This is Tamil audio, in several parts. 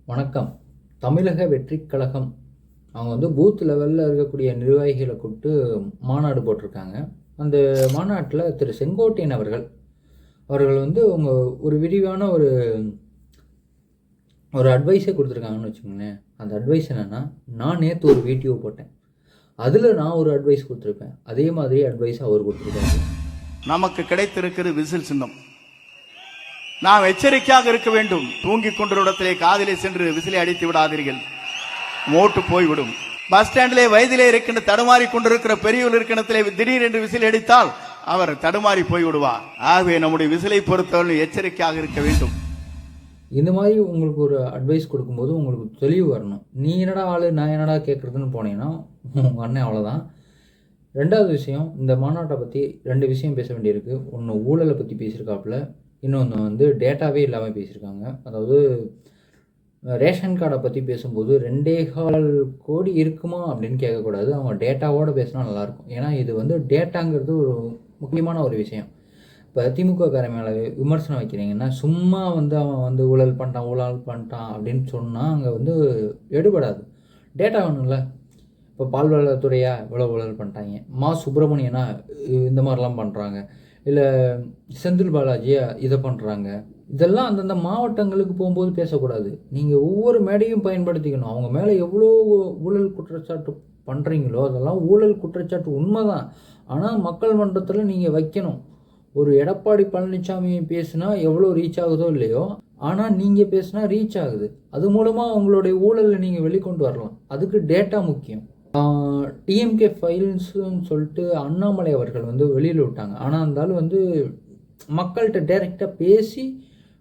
வணக்கம். தமிழக வெற்றிக் கழகம் அவங்க வந்து பூத் லெவலில் இருக்கக்கூடிய நிர்வாகிகளை கூப்பிட்டு மாநாடு போட்டிருக்காங்க. அந்த மாநாட்டில் திரு செங்கோட்டையன் அவர்கள் வந்து அவங்க ஒரு விரிவான ஒரு அட்வைஸே கொடுத்துருக்காங்கன்னு வச்சுக்கோங்களேன். அந்த அட்வைஸ் என்னென்னா, நான் நேற்று ஒரு வீடியோ போட்டேன், அதில் நான் ஒரு அட்வைஸ் கொடுத்துருப்பேன், அதே மாதிரி அட்வைஸ் அவர் கொடுத்துருக்காரு. நமக்கு கிடைத்திருக்கிறது விசில் சின்னம். நாம் எச்சரிக்கையாக இருக்க வேண்டும். தூங்கிக் கொண்ட இடத்திலே காதிலே சென்று விசிலை அடித்து விடாதீர்கள், மோட்டு போய்விடும். பஸ் ஸ்டாண்டிலே வயதிலே இருக்கின்ற தடுமாறி கொண்டிருக்கிற பெரியவர் இருக்கின்றத்திலே திடீர் என்று விசில் அடித்தால் அவர் தடுமாறி போய்விடுவார். ஆகவே நம்முடைய விசிலை பொறுத்தவரை எச்சரிக்கையாக இருக்க வேண்டும். இந்த மாதிரி உங்களுக்கு ஒரு அட்வைஸ் கொடுக்கும்போது உங்களுக்கு தெளிவு வரணும். நீ என்னடா ஆளு, நான் என்னடா கேட்குறதுன்னு போனீங்கன்னா உங்கள் அண்ணன் அவ்வளோதான். ரெண்டாவது விஷயம், இந்த மாநாட்டை பற்றி 2 விஷயம் பேச வேண்டியிருக்கு. ஒன்று ஊழலை பற்றி பேசியிருக்காப்புல, இன்னொன்று வந்து டேட்டாவே இல்லாமல் பேசியிருக்காங்க. அதாவது ரேஷன் கார்டை பற்றி பேசும்போது 2.25 கோடி இருக்குமா அப்படின்னு கேட்கக்கூடாது, அவங்க டேட்டாவோடு பேசினா நல்லாயிருக்கும். ஏன்னா இது வந்து டேட்டாங்கிறது ஒரு முக்கியமான ஒரு விஷயம். இப்போ திமுககாரன் மேலே விமர்சனம் வைக்கிறீங்கன்னா, சும்மா வந்து அவன் வந்து ஊழல் பண்ணிட்டான் அப்படின்னு சொன்னால் அங்கே வந்து எடுபடாது. டேட்டா வேணும்ல. இப்போ பால்வளத்துறையா இவ்வளோ ஊழல் பண்ணிட்டாங்க, மா சுப்பிரமணியனா இந்த மாதிரிலாம் பண்ணுறாங்க, இல்லை செந்தில் பாலாஜியா இதை பண்ணுறாங்க, இதெல்லாம் அந்தந்த மாவட்டங்களுக்கு போகும்போது பேசக்கூடாது. நீங்கள் ஒவ்வொரு மேடையும் பயன்படுத்திக்கணும். அவங்க மேலே எவ்வளோ ஊழல் குற்றச்சாட்டு பண்ணுறீங்களோ அதெல்லாம் ஊழல் குற்றச்சாட்டு உண்மை தான். ஆனால் மக்கள் மன்றத்தில் நீங்கள் வைக்கணும். ஒரு எடப்பாடி பழனிசாமி பேசுனா எவ்வளோ ரீச் ஆகுதோ இல்லையோ, ஆனால் நீங்கள் பேசுனா ரீச் ஆகுது. அது மூலமாக உங்களுடைய ஊழலை நீங்கள் வெளிக்கொண்டு வரலாம். அதுக்கு டேட்டா முக்கியம். டிஎம்கே ஃபைல்ஸ்ன்னு சொல்லிட்டு அண்ணாமலை அவர்கள் வந்து வெளியில் விட்டாங்க. ஆனால் இருந்தாலும் வந்து மக்கள்கிட்ட டைரெக்டாக பேசி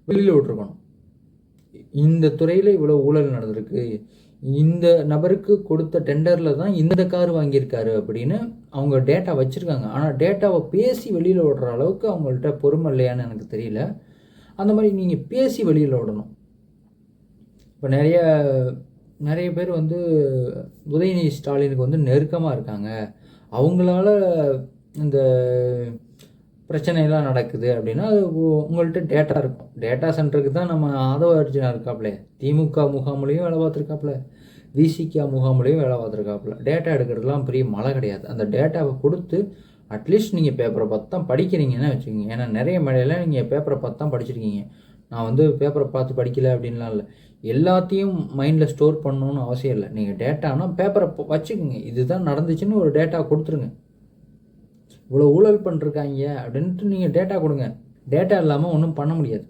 வெளியில் விட்டுருக்கணும். இந்த துறையில் இவ்வளோ ஊழல் நடந்திருக்கு, இந்த நபருக்கு கொடுத்த டெண்டரில் தான் இந்த கார் வாங்கியிருக்காரு அப்படின்னு அவங்க டேட்டா வச்சுருக்காங்க. ஆனால் டேட்டாவை பேசி வெளியில் விடுற அளவுக்கு அவங்கள்ட்ட பொறுமை இல்லையான்னு எனக்கு தெரியல. அந்த மாதிரி நீங்கள் பேசி வெளியில் விடணும். இப்போ நிறைய பேர் வந்து உதயநிதி ஸ்டாலினுக்கு வந்து நெருக்கமாக இருக்காங்க, அவங்களால இந்த பிரச்சனையெல்லாம் நடக்குது அப்படின்னா அது உங்கள்கிட்ட டேட்டா இருக்கும். டேட்டா சென்டருக்கு தான் நம்ம ஆதவ அர்ஜுனா இருக்காப்புல, திமுக முகாமுலையும் வேலை பார்த்துருக்காப்புல, விசிகா முகாமுலையும் வேலை பார்த்துருக்காப்புல. டேட்டா எடுக்கிறதுலாம் பெரிய மழை கிடையாது. அந்த டேட்டாவை கொடுத்து அட்லீஸ்ட் நீங்கள் பேப்பரை பார்த்து தான் படிக்கிறீங்கன்னு வச்சுக்கோங்க. ஏன்னா நிறைய மேடையில் நீங்கள் பேப்பரை பார்த்து தான் படிச்சிருக்கீங்க. நான் வந்து பேப்பரை பார்த்து படிக்கலை அப்படின்லாம் இல்லை. எல்லாத்தையும் மைண்டில் ஸ்டோர் பண்ணணுன்னு அவசியம் இல்லை. நீங்கள் டேட்டானா பேப்பரை வச்சுக்கோங்க, இதுதான் நடந்துச்சுன்னு ஒரு டேட்டா கொடுத்துருங்க. இவ்வளோ ஊழல் பண்ணிருக்காங்க அப்படின்ட்டு நீங்கள் டேட்டா கொடுங்க. டேட்டா இல்லாமல் ஒன்றும் பண்ண முடியாது.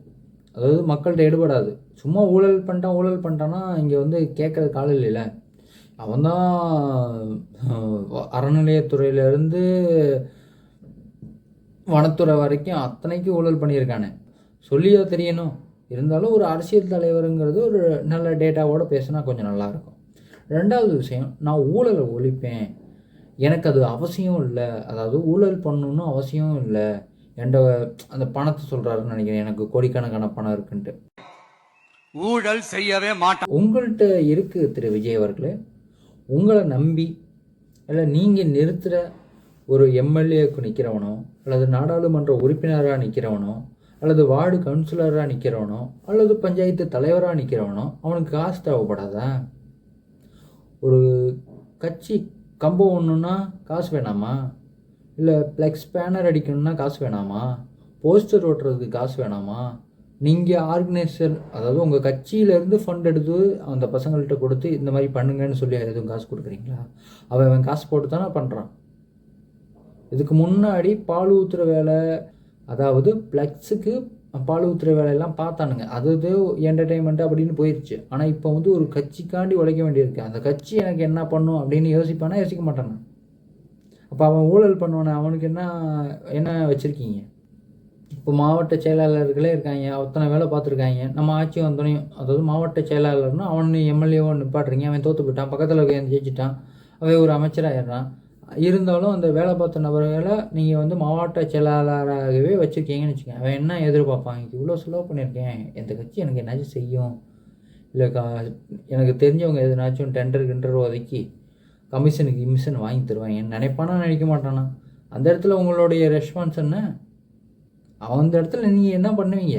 அதாவது மக்கள்கிட்ட எடுபடாது. சும்மா ஊழல் பண்ணிட்டான்னா இங்கே வந்து கேட்குறது காலம் இல்லைல்ல. அவன் தான் அறநிலையத்துறையிலேருந்து வனத்துறை வரைக்கும் அத்தனைக்கு ஊழல் பண்ணியிருக்கானே, சொல்லியோ தெரியணும். இருந்தாலும் ஒரு அரசியல் தலைவருங்கிறது ஒரு நல்ல டேட்டாவோடு பேசினா கொஞ்சம் நல்லாயிருக்கும். ரெண்டாவது விஷயம், நான் ஊழலை ஒழிப்பேன், எனக்கு அது அவசியம் இல்லை, அதாவது ஊழல் பண்ணணுன்னு அவசியம் இல்லை, என்ட அந்த பணத்தை சொல்கிறாருன்னு நினைக்கிறேன், எனக்கு கோடிக்கணக்கான பணம் இருக்குன்ட்டு. ஊழல் செய்யவே மாட்டேன் உங்கள்கிட்ட இருக்குது திரு விஜய் அவர்களே. உங்களை நம்பி இல்லை நீங்கள் நிறுத்துகிற ஒரு எம்எல்ஏக்கு நிற்கிறவனோ, அல்லது நாடாளுமன்ற உறுப்பினராக நிற்கிறவனோ, அல்லது வார்டு கவுன்சிலராக நிற்கிறவனோ, அல்லது பஞ்சாயத்து தலைவராக நிற்கிறவனோ, அவனுக்கு காசு தேவைப்படாதா? ஒரு கட்சி கம்பம் ஒன்றுன்னா காசு வேணாமா? இல்லை ஃப்ளெக்ஸ் பேனர் அடிக்கணும்னா காசு வேணாமா? போஸ்டர் ஓட்டுறதுக்கு காசு வேணாமா? நீங்கள் ஆர்கனைசர், அதாவது உங்கள் கட்சியிலேருந்து ஃபண்ட் எடுத்து அந்த பசங்கள்கிட்ட கொடுத்து இந்த மாதிரி பண்ணுங்கன்னு சொல்லி எதுவும் காசு கொடுக்குறீங்களா? அவன் காசு போட்டு தானே பண்ணுறான். இதுக்கு முன்னாடி பால் ஊற்றுற வேலை, அதாவது ஃப்ளெக்ஸுக்கு பால் ஊற்றுற வேலையெல்லாம் பார்த்தானுங்க, அது என்டர்டெயின்மெண்ட்டு அப்படின்னு போயிடுச்சு. ஆனால் இப்போ வந்து ஒரு கட்சிக்காண்டி உழைக்க வேண்டியிருக்கு. அந்த கட்சி எனக்கு என்ன பண்ணும் அப்படின்னு யோசிப்பானா? யோசிக்க மாட்டானா? அப்போ அவன் ஊழல் பண்ணுவானே, அவனுக்கு என்ன வச்சுருக்கீங்க? இப்போ மாவட்ட செயலாளர்களே இருக்காங்க, அத்தனை வேலை பார்த்துருக்காங்க. நம்ம ஆட்சி வந்தோனையும், அதாவது மாவட்ட செயலாளர்னா அவன் எம்எல்ஏவோ நிப்பாட்டுறீங்க, அவன் தோற்று போயிட்டான், பக்கத்தில் ஜெயிச்சிட்டான், அவன் ஒரு அமைச்சராகிடுறான். இருந்தாலும் அந்த வேலை பார்த்த நபர்களை நீங்கள் வந்து மாவட்ட செயலாளராகவே வச்சுருக்கீங்கன்னு வச்சுக்கோங்க. அவன் என்ன எதிர்பார்ப்பான்? இவ்வளோ செலவு பண்ணியிருக்கேன், இந்த கட்சி எனக்கு என்னாச்சும் செய்யும், இல்லை எனக்கு தெரிஞ்சவங்க எதுனாச்சும் டெண்டர் ஒதுக்கி கமிஷன் வாங்கி தருவாங்க நினைப்பானா? நினைக்க மாட்டானா? அந்த இடத்துல உங்களுடைய ரெஸ்பான்ஸ் என்ன? அந்த இடத்துல நீங்கள் என்ன பண்ணுவீங்க?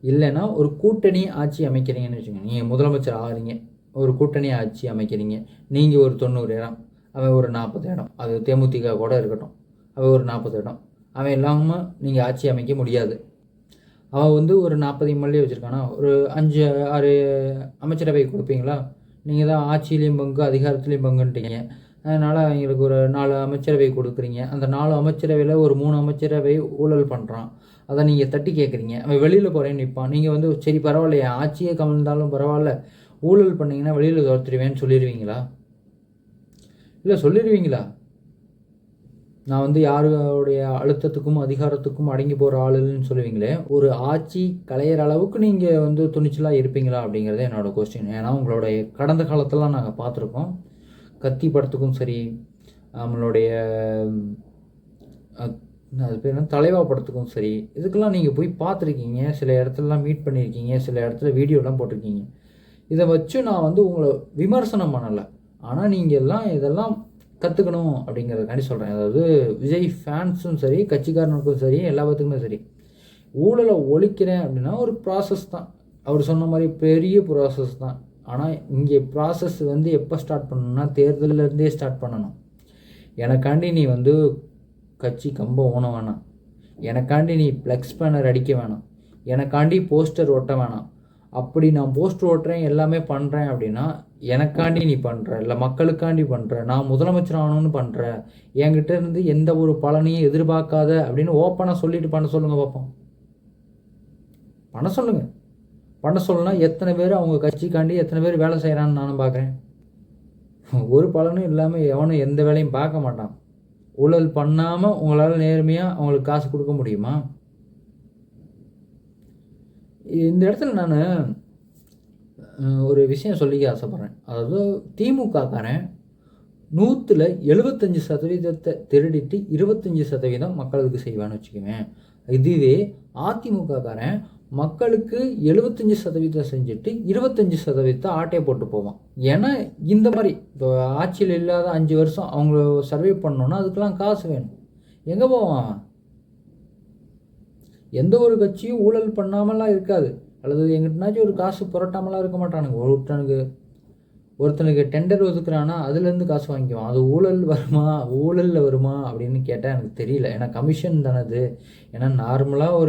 இல்லைன்னா ஒரு கூட்டணி ஆட்சி அமைக்கிறீங்கன்னு வச்சுக்கோங்க. நீங்கள் முதலமைச்சர் ஆகிறீங்க, ஒரு கூட்டணி ஆட்சி அமைக்கிறீங்க. நீங்கள் ஒரு 90 இடம், அவன் ஒரு 40 இடம், அது தேமுதிக கூட இருக்கட்டும், அவன் ஒரு 40 இடம், அவன் இல்லாமல் நீங்கள் ஆட்சி அமைக்க முடியாது. அவன் வந்து ஒரு 40 எம்எல்ஏ வச்சுருக்கானா, ஒரு 5 6 அமைச்சரவை கொடுப்பீங்களா? நீங்கள் தான் ஆட்சியிலையும் பங்கு அதிகாரத்துலேயும் பங்குன்ட்டீங்க. அதனால் அவங்களுக்கு ஒரு 4 அமைச்சரவை கொடுக்குறீங்க. அந்த 4 அமைச்சரவையில் ஒரு 3 அமைச்சரவை ஊழல் பண்ணுறான். அதை நீங்கள் தட்டி கேட்குறீங்க. அவன் வெளியில் போகிறேன்னு நிற்பான். நீங்கள் வந்து சரி பரவாயில்ல, என் ஆட்சியே கவிழ்ந்தாலும் பரவாயில்ல, ஊழல் பண்ணிங்கன்னா வெளியில் துரத்துருவேன்னு சொல்லிடுவீங்களா? இல்லை சொல்லிடுவீங்களா? நான் வந்து யாருடைய அழுத்தத்துக்கும் அதிகாரத்துக்கும் அடங்கி போகிற ஆளுன்னு சொல்லுவீங்களே, ஒரு ஆட்சி கலையிற அளவுக்கு நீங்கள் வந்து துணிச்சலாக இருப்பீங்களா அப்படிங்கிறதே என்னோடய கொஸ்டின். ஏன்னா உங்களுடைய கடந்த காலத்தெல்லாம் நாங்கள் பார்த்துருக்கோம். கத்தி படத்துக்கும் சரி, நம்மளுடைய அது பேர் என்ன, தலைவா படத்துக்கும் சரி, இதுக்கெல்லாம் நீங்கள் போய் பார்த்துருக்கீங்க. சில இடத்துலலாம் மீட் பண்ணியிருக்கீங்க, சில இடத்துல வீடியோலாம் போட்டிருக்கீங்க. இதை வச்சு நான் வந்து உங்களை விமர்சனம் பண்ணலை. ஆனால் நீங்கள் எல்லாம் இதெல்லாம் கற்றுக்கணும் அப்படிங்கிறதுக்காண்டி சொல்கிறேன். அதாவது விஜய் ஃபேன்ஸும் சரி, கட்சிக்காரனுக்கும் சரி, எல்லாத்துக்குமே சரி, ஊழலை ஒழிக்கிறேன் அப்படின்னா ஒரு ப்ராசஸ் தான். அவர் சொன்ன மாதிரி பெரிய ப்ராசஸ் தான். ஆனால் இங்கே ப்ராசஸ் வந்து எப்போ ஸ்டார்ட் பண்ணணும்னா தேர்தலிருந்தே ஸ்டார்ட் பண்ணணும். எனக்காண்டி நீ வந்து கட்சி கம்பம் ஊன வேணாம், எனக்காண்டி நீ ஃப்ளெக்ஸ் பேனர் அடிக்க வேணாம், எனக்காண்டி போஸ்டர் ஒட்ட வேணாம். அப்படி நான் போஸ்டர் ஓட்டுறேன் எல்லாமே பண்ணுறேன் அப்படின்னா எனக்காண்டி நீ பண்ணுற, இல்லை மக்களுக்காண்டி பண்ணுற, நான் முதலமைச்சர் ஆகணும்னு பண்ணுற, என்கிட்ட இருந்து எந்த ஒரு பலனையும் எதிர்பார்க்காத அப்படின்னு ஓப்பனாக சொல்லிட்டு பண்ண சொல்லுங்கள் பார்ப்போம். பண்ண சொல்லுங்கள். பண்ண சொல்லணும்னா எத்தனை பேர் அவங்க கட்சிக்காண்டி எத்தனை பேர் வேலை செய்கிறான்னு நானும் பார்க்குறேன். ஒரு பலனும் இல்லாமல் எவனும் எந்த வேலையும் பார்க்க மாட்டான். ஊழல் பண்ணாமல் உங்களால் நேர்மையாக அவங்களுக்கு காசு கொடுக்க முடியுமா? இந்த இடத்துல நான் ஒரு விஷயம் சொல்லிக்க ஆசைப்பட்றேன். அதாவது திமுககாரன் 100ல் 75% திருடிட்டு 25% மக்களுக்கு செய்வான்னு வச்சுக்குவேன். இதுவே அதிமுககாரன் மக்களுக்கு 75% செஞ்சுட்டு 25% ஆட்டையை போட்டு போவான். ஏன்னா இந்த மாதிரி இப்போ ஆட்சியில் இல்லாத 5 வருஷம் அவங்க சர்வே பண்ணணுன்னா அதுக்கெல்லாம் காசு வேணும். எங்கே போவான்? எந்த ஒரு கட்சியும் ஊழல் பண்ணாமலாம் இருக்காது, அல்லது எங்கிட்டனாச்சும் ஒரு காசு புரட்டாமலாம் இருக்க மாட்டானுங்க. ஒருத்தனுக்கு டெண்டர் ஒதுக்குறான்னா அதுலேருந்து காசு வாங்கிக்குவான். அது ஊழலில் வருமா அப்படின்னு கேட்டால் எனக்கு தெரியல. ஏன்னா கமிஷன் தானே அது. ஏன்னா நார்மலாக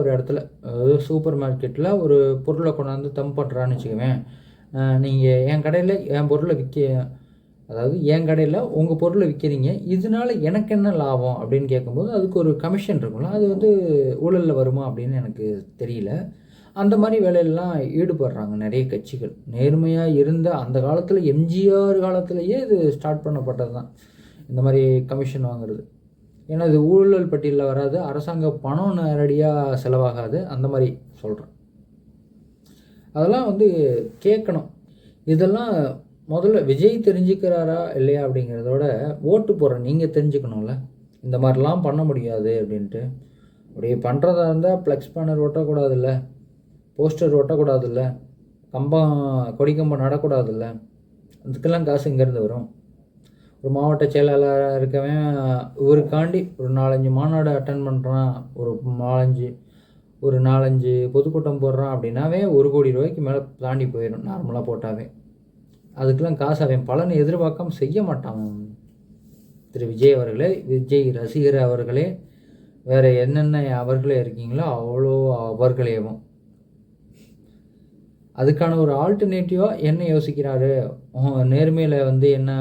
ஒரு இடத்துல, அதாவது சூப்பர் மார்க்கெட்டில் ஒரு பொருளை கொண்டாந்து பண்ணுறான்னு வச்சுக்குவேன். நீங்கள் என் கடையில் என் பொருளை அதாவது என் கடையில் உங்கள் பொருளை விற்கிறீங்க, இதனால எனக்கு என்ன லாபம் அப்படின்னு கேட்கும்போது அதுக்கு ஒரு கமிஷன் இருக்கும்ல, அது வந்து ஊழலில் வருமா அப்படின்னு எனக்கு தெரியல. அந்த மாதிரி வேலையெல்லாம் ஈடுபடுறாங்க நிறைய கட்சிகள். நேர்மையாக இருந்த அந்த காலத்தில் எம்ஜிஆர் காலத்திலேயே இது ஸ்டார்ட் பண்ணப்பட்டது தான், இந்த மாதிரி கமிஷன் வாங்குறது. ஏன்னா இது ஊழல் பட்டியலில் வராது, அரசாங்க பணம் நேரடியாக செலவாகாது, அந்த மாதிரி சொல்கிறேன். அதெல்லாம் வந்து கேட்கணும். இதெல்லாம் முதல்ல விஜய் தெரிஞ்சுக்கிறாரா இல்லையா அப்படிங்கிறதோட ஓட்டு போடுற நீங்கள் தெரிஞ்சுக்கணும்ல, இந்த மாதிரிலாம் பண்ண முடியாது அப்படின்ட்டு. அப்படி பண்ணுறதா இருந்தால் ஃப்ளெக்ஸ் பேனர் ஓட்டக்கூடாதுல்ல, போஸ்டர் ஓட்டக்கூடாதுல்ல, கொடிக்கம்பம் நடக்கூடாதுல்ல, அதுக்கெல்லாம் காசு இங்கேருந்து வரும். ஒரு மாவட்ட செயலாளராக இருக்கவன் இவருக்காண்டி ஒரு 4-5 மாநாடு அட்டன் பண்ணுறான், ஒரு 4-5 பொதுக்கூட்டம் போடுறான் அப்படின்னாவே 1 கோடி ரூபாய்க்கு மேலே தாண்டி போயிடும் நார்மலாக போட்டாவே. அதுக்கெல்லாம் காசு அவன் பலனை எதிர்பார்க்காம செய்ய மாட்டான். திரு விஜய் அவர்களே, விஜய் ரசிகர் அவர்களே, வேறு என்னென்ன அவர்களே இருக்கீங்களோ அவ்வளோ அவர்களேவும் அதுக்கான ஒரு ஆல்டர்னேட்டிவாக என்ன யோசிக்கிறாரு, நேர்மையில் வந்து என்ன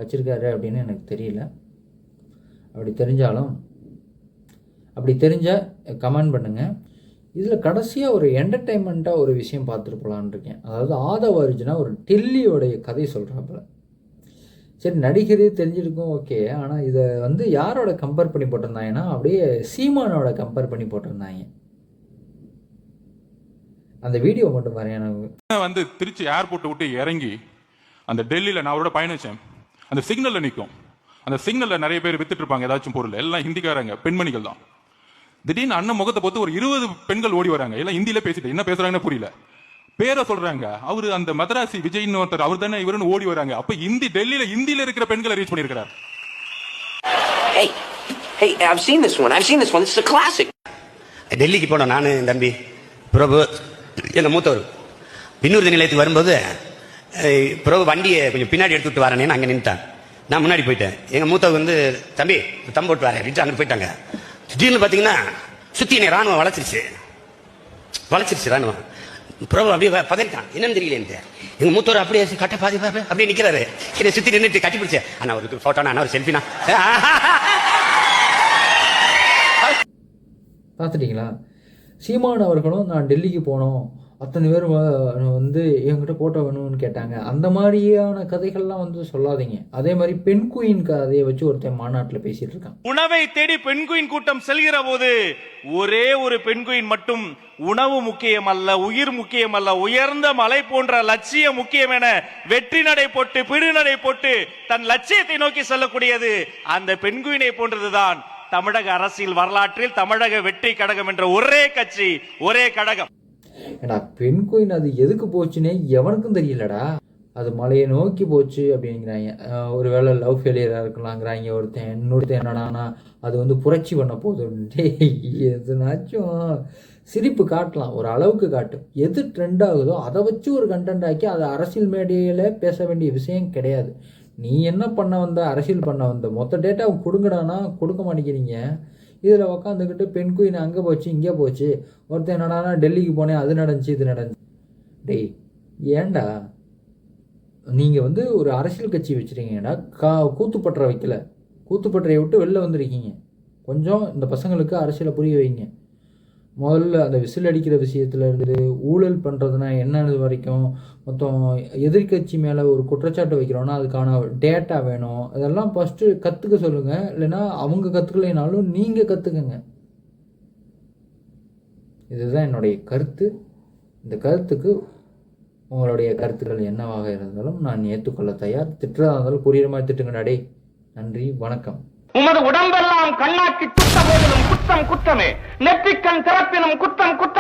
வச்சுருக்காரு அப்படின்னு எனக்கு தெரியல. அப்படி தெரிஞ்சால் கமெண்ட் பண்ணுங்கள். இதில் கடைசியாக ஒரு என்டர்டெயின்மெண்ட்டாக ஒரு விஷயம் பார்த்துட்டு போகலான்னு இருக்கேன். அதாவது ஆதவ அர்ஜுனா ஒரு டில்லியோடைய கதை சொல்கிறாப்புல. சரி, நடிகரே தெரிஞ்சிருக்கும், ஓகே. ஆனால் இதை வந்து யாரோட கம்பேர் பண்ணி போட்டிருந்தாங்கன்னா அப்படியே சீமானோட கம்பேர் பண்ணி போட்டிருந்தாங்க. அந்த வீடியோ மட்டும் பாரு. எனக்கு வந்து திருச்சி ஏர்போர்ட்டை விட்டு இறங்கி அந்த டெல்லியில் நான் அவரோட பயணிச்சேன். அந்த சிக்னலில் நிற்கும். அந்த சிக்னலில் நிறைய பேர் வித்துட்டு இருப்பாங்க ஏதாச்சும் பொருள், எல்லாம் ஹிந்திக்காரங்க, பெண்மணிகள் தான். திடீர்னு அண்ணன் முகத்தை பார்த்து ஒரு 20 பெண்கள் ஓடி வராங்க. எல்லாம் ஹிந்தியில பேசிட்டு என்ன பேசுறாங்கன்னு புரியல, பேரை சொல்றாங்க. அவரு அந்த மதராசி விஜய்னு ஒருத்தர், அவர் தானே இவருன்னு ஓடி வராங்க. அப்ப ஹிந்தியில இருக்கிற பெண்களை reach பண்ணிருக்கிறார். Hey, I've seen this one. This is a classic. டெல்லிக்கு போனோம், நான் என் தம்பி பிரபு, எங்கள் மூத்தவர். பின்னூர்தி நிலையத்துக்கு வரும்போது பிரபு வண்டியை கொஞ்சம் பின்னாடி எடுத்துட்டு வரேன்னு அங்கே நின்றுட்டான். நான் முன்னாடி போயிட்டேன். எங்கள் மூத்தவர் வந்து தம்பி தம் போட்டு வரேன் அப்படின்ட்டு அங்கே போயிட்டாங்க. திடீர்னு பார்த்தீங்கன்னா சுற்றி என்னை ராணுவம் வளைச்சிருச்சு ராணுவம். பிரபு அப்படியே பதறிட்டான், என்னன்னு தெரியல. எங்கள் மூத்தவர் அப்படியே கட்ட பாதி அப்படியே நிற்கிறாரு. என்னை சுற்றி நின்றுட்டு கட்டி பிடிச்சேன். அண்ணா ஒரு ஃபோட்டோனா, அண்ணா ஒரு செல்ஃபினா. பார்த்துட்டிங்களா? சீமான் அவர்களும் நான் டெல்லிக்கு போனோம், அத்தனை பேர் வந்து என்கிட்ட ஃபோட்டோ வேணும்னு கேட்டாங்க, அந்த மாதிரியான கதைகள்லாம் வந்து சொல்லாதீங்க. அதே மாதிரி பெண் குயின் கதையை வச்சு ஒருத்தன் மாநாட்டில் பேசிட்டு இருக்கான். உணவை தேடி பெண் குயின் கூட்டம் செல்கிற போது ஒரே ஒரு பெண் குயின் மட்டும் உணவு முக்கியம் அல்ல, உயிர் முக்கியம் அல்ல, உயர்ந்த மலை போன்ற லட்சியம் முக்கியம் என வெற்றி நடை போட்டு பிடுநடை போட்டு தன் லட்சியத்தை நோக்கி செல்லக்கூடியது அந்த பெண் குயினை போன்றதுதான் தமிழக அரசியல் வரலாற்றில் தமிழக வெற்றி கழகம் என்ற ஒரே கட்சி, ஒரே கழகம். ஏடா பெண் குயின் அது எதுக்கு போச்சுன்னே எவனுக்கும் தெரியலடா. அது மலையை நோக்கி போச்சு அப்படிங்கிறாங்க. ஒரு வேளை லவ் ஃபெயிலியராக இருக்கலாங்கிறாங்க ஒருத்தன். இன்னொருத்தன் என்னடானா அது வந்து புரட்சி பண்ண போகுது. எதுனாச்சும் சிரிப்பு காட்டலாம், ஒரு அளவுக்கு காட்டும். எது ட்ரெண்ட் ஆகுதோ அதை வச்சு ஒரு கண்டென்ட் ஆக்கி அது அரசியல் மேடையில் பேச வேண்டிய விஷயம் கிடையாது. நீ என்ன பண்ண வந்த, அரசியல் பண்ண வந்த, மொத்த டேட்டாவை கொடுங்கடானா கொடுக்க மாட்டேங்கிறீங்க. இதில் உக்காந்துக்கிட்டு பெண் குயின் அங்கே போச்சு இங்கே போச்சு, ஒருத்தன் என்னடானா டெல்லிக்கு போனேன் அது நடந்துச்சு இது நடந்துச்சு. டேய் ஏண்டா நீங்கள் வந்து ஒரு அரசியல் கட்சி வச்சுருக்கீங்கடா, கூத்துப்பற்ற வைக்கல, கூத்துப்பற்றையை விட்டு வெளில வந்திருக்கீங்க. கொஞ்சம் இந்த பசங்களுக்கு அரசியலை புரிய வைங்க. முதல்ல அந்த விசில் அடிக்கிற விஷயத்துல இருந்து ஊழல் பண்ணுறதுனா என்னது வரைக்கும் மொத்தம் எதிர்கட்சி மேலே ஒரு குற்றச்சாட்டு வைக்கிறோன்னா அதுக்கான டேட்டா வேணும். அதெல்லாம் ஃபஸ்ட்டு கற்றுக்க சொல்லுங்கள். இல்லைன்னா அவங்க கற்றுக்கலைனாலும் நீங்கள் கற்றுக்குங்க. இதுதான் என்னுடைய கருத்து. இந்த கருத்துக்கு உங்களுடைய கருத்துக்கள் என்னவாக இருந்தாலும் நான் ஏற்றுக்கொள்ள தயார். திட்டுறதா இருந்தாலும் புரியுற மாதிரி திட்டுங்கடா. டேய் நன்றி, வணக்கம். உமது உடம்பெல்லாம் கண்ணாக்கி துட்ட போதிலும் குற்றம் குற்றமே, நெற்றிக்கண் திறப்பினும் குற்றம் குற்றம்.